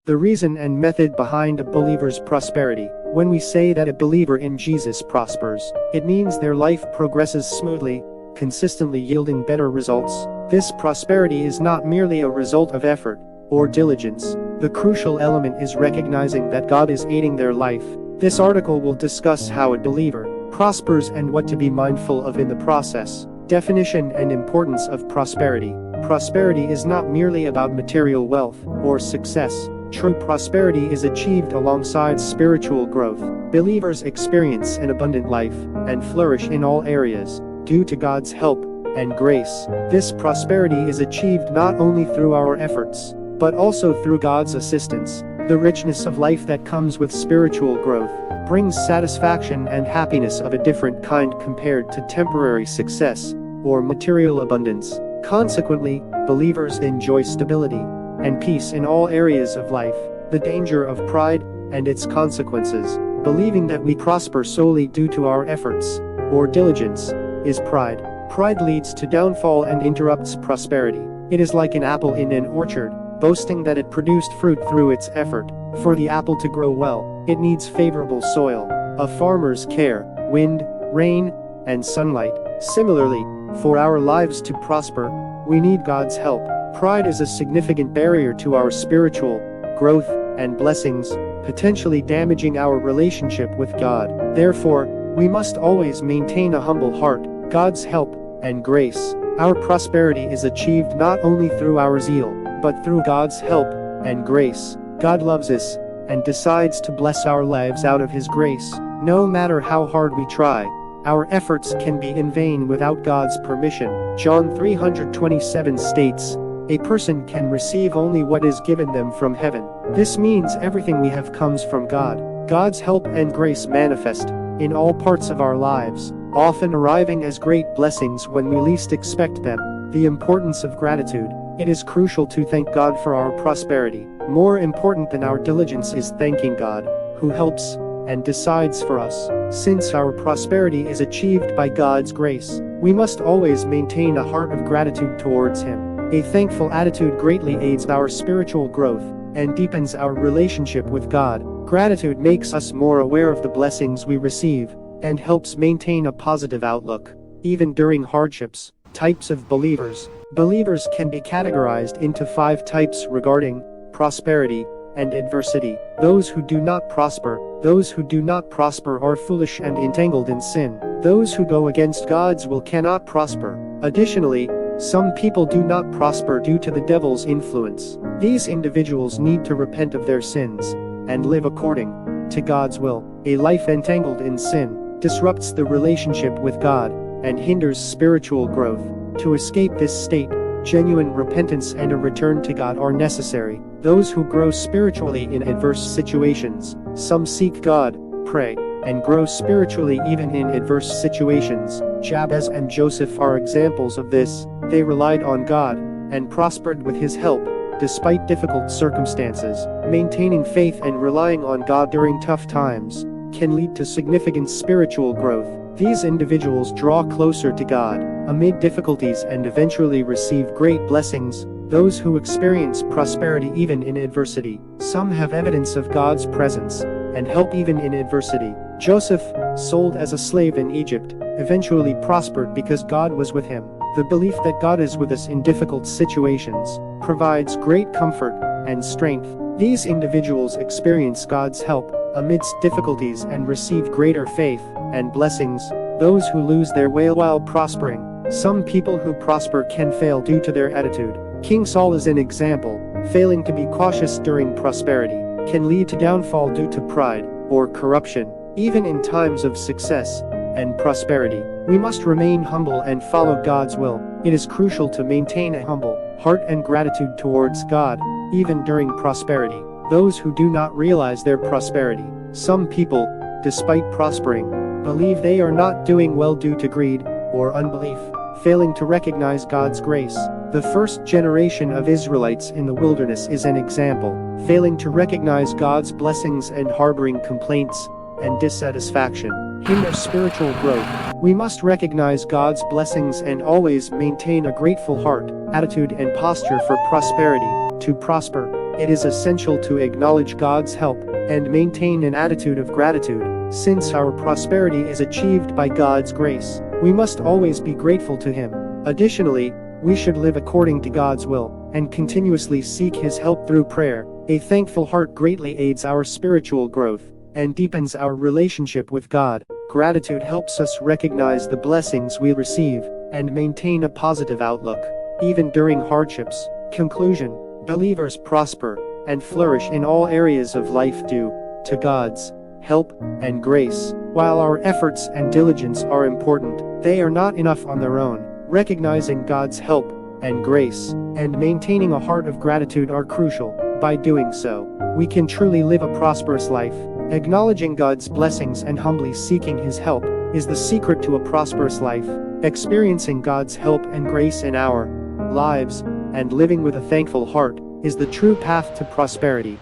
The reason and method behind a believer's prosperity. When we say that a believer in Jesus prospers, it means their life progresses smoothly, consistently yielding better results. This prosperity is not merely a result of effort or diligence. The crucial element is recognizing that God is aiding their life. This article will discuss how a believer prospers and what to be mindful of in the process. Definition and importance of prosperity. Prosperity is not merely about material wealth or success. True prosperity is achieved alongside spiritual growth. Believers experience an abundant life and flourish in all areas due to God's help and grace. This prosperity is achieved not only through our efforts, but also through God's assistance. The richness of life that comes with spiritual growth brings satisfaction and happiness of a different kind compared to temporary success or material abundance. Consequently, believers enjoy stability and peace in all areas of life. The danger of pride and its consequences. Believing that we prosper solely due to our efforts or diligence is pride. Pride leads to downfall and interrupts prosperity. It is like an apple in an orchard, boasting that it produced fruit through its effort. For the apple to grow well, it needs favorable soil, a farmer's care, wind, rain, and sunlight. Similarly, for our lives to prosper, we need God's help. Pride is a significant barrier to our spiritual growth and blessings, potentially damaging our relationship with God. Therefore, we must always maintain a humble heart, God's help and grace. Our prosperity is achieved not only through our zeal, but through God's help and grace. God loves us and decides to bless our lives out of His grace. No matter how hard we try, our efforts can be in vain without God's permission. John 3:27 states, "A person can receive only what is given them from heaven." This means everything we have comes from God. God's help and grace manifest in all parts of our lives, often arriving as great blessings when we least expect them. The importance of gratitude. It is crucial to thank God for our prosperity. More important than our diligence is thanking God, who helps and decides for us. Since our prosperity is achieved by God's grace, we must always maintain a heart of gratitude towards Him. A thankful attitude greatly aids our spiritual growth and deepens our relationship with God. Gratitude makes us more aware of the blessings we receive and helps maintain a positive outlook, even during hardships. Types of believers. Believers can be categorized into 5 types regarding prosperity and adversity. Those who do not prosper. Those who do not prosper are foolish and entangled in sin. Those who go against God's will cannot prosper. Additionally, some people do not prosper due to the devil's influence. These individuals need to repent of their sins and live according to God's will. A life entangled in sin disrupts the relationship with God and hinders spiritual growth. To escape this state, genuine repentance and a return to God are necessary. Those who grow spiritually in adverse situations. Some seek God, pray, and grow spiritually even in adverse situations. Jabez and Joseph are examples of this. They relied on God and prospered with His help, despite difficult circumstances. Maintaining faith and relying on God during tough times can lead to significant spiritual growth. These individuals draw closer to God amid difficulties and eventually receive great blessings. Those who experience prosperity even in adversity. Some have evidence of God's presence and help even in adversity. Joseph, sold as a slave in Egypt, eventually prospered because God was with him. The belief that God is with us in difficult situations provides great comfort and strength. These individuals experience God's help amidst difficulties and receive greater faith and blessings. Those who lose their way while prospering. Some people who prosper can fail due to their attitude. King Saul is an example. Failing to be cautious during prosperity can lead to downfall due to pride or corruption. Even in times of success and prosperity, we must remain humble and follow God's will. It is crucial to maintain a humble heart and gratitude towards God, even during prosperity. Those who do not realize their prosperity. Some people, despite prospering, believe they are not doing well due to greed or unbelief, failing to recognize God's grace. The first generation of Israelites in the wilderness is an example, failing to recognize God's blessings and harboring complaints and dissatisfaction hinder spiritual growth. We must recognize God's blessings and always maintain a grateful heart, attitude and posture for prosperity. To prosper, it is essential to acknowledge God's help and maintain an attitude of gratitude. Since our prosperity is achieved by God's grace, we must always be grateful to Him. Additionally, we should live according to God's will and continuously seek His help through prayer. A thankful heart greatly aids our spiritual growth and deepens our relationship with God. Gratitude helps us recognize the blessings we receive and maintain a positive outlook, even during hardships. Conclusion: believers prosper and flourish in all areas of life due to God's help and grace. While our efforts and diligence are important, they are not enough on their own. Recognizing God's help and grace and maintaining a heart of gratitude are crucial. By doing so, we can truly live a prosperous life. Acknowledging God's blessings and humbly seeking His help is the secret to a prosperous life. Experiencing God's help and grace in our lives and living with a thankful heart is the true path to prosperity.